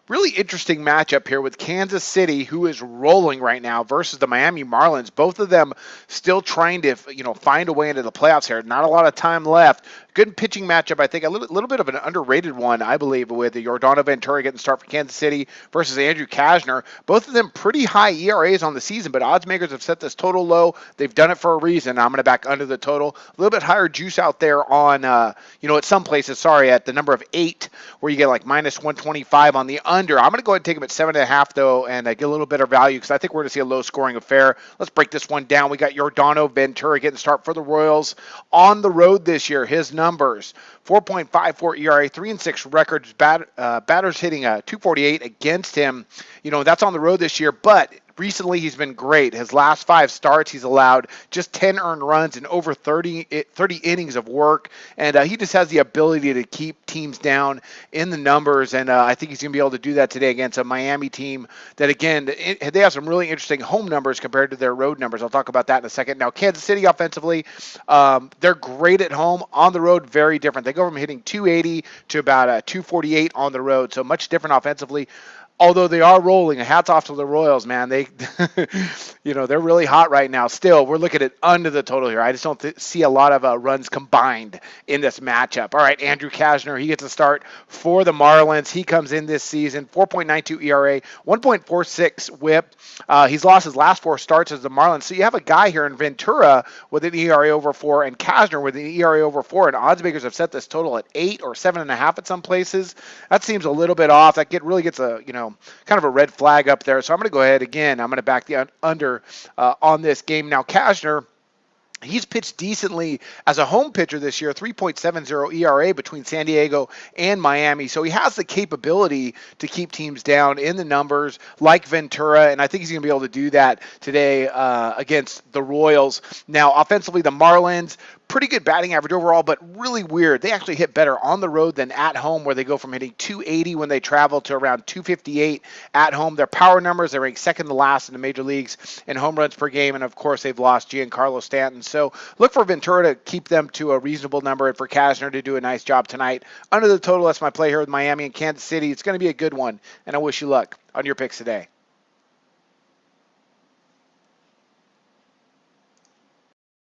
Really interesting matchup here with Kansas City, who is rolling right now, versus the Miami Marlins. Both of them still trying to, find a way into the playoffs here. Not a lot of time left. Good pitching matchup, I think. A little bit of an underrated one, I believe, with the Yordano Ventura getting the start for Kansas City versus Andrew Kashner. Both of them pretty high ERAs on the season, but odds makers have set this total low. They've done it for a reason. I'm going to back under the total. A little bit higher juice out there on, at some places, at the number of 8, where you get like minus 125 on the under. I'm going to go ahead and take him at 7.5, though, and get a little bit of value because I think we're going to see a low-scoring affair. Let's break this one down. We got Yordano Ventura getting the start for the Royals on the road this year. His numbers: 4.54 ERA, 3-6 records, batters hitting a 248 against him. That's on the road this year, but recently he's been great. His last 5 starts, he's allowed just 10 earned runs and over 30 innings of work, and he just has the ability to keep teams down in the numbers, and I think he's going to be able to do that today against a Miami team that, again, they have some really interesting home numbers compared to their road numbers. I'll talk about that in a second. Now, Kansas City offensively, they're great at home. On the road, very different. They go from hitting 280 to about 248 on the road, so much different offensively. Although they are rolling, hats off to the Royals, man. They, they're really hot right now. Still, we're looking at under the total here. I just don't see a lot of runs combined in this matchup. All right, Andrew Kashner, he gets a start for the Marlins. He comes in this season, 4.92 ERA, 1.46 WHIP. He's lost his last 4 starts as the Marlins. So you have a guy here in Ventura with an ERA over 4 and Kashner with an ERA over 4, and odds makers have set this total at 8 or 7.5 at some places. That seems a little bit off. That really gets a, kind of a red flag up there. So I'm going to go ahead again. I'm going to back the under on this game. Now, Kashner, he's pitched decently as a home pitcher this year, 3.70 ERA between San Diego and Miami. So he has the capability to keep teams down in the numbers like Ventura, and I think he's going to be able to do that today against the Royals. Now, offensively, the Marlins, pretty good batting average overall, but really weird. They actually hit better on the road than at home, where they go from hitting 280 when they travel to around 258 at home. Their power numbers, they rank second to last in the major leagues in home runs per game, and of course, they've lost Giancarlo Stanton. So look for Ventura to keep them to a reasonable number and for Kashner to do a nice job tonight. Under the total, that's my play here with Miami and Kansas City. It's going to be a good one, and I wish you luck on your picks today.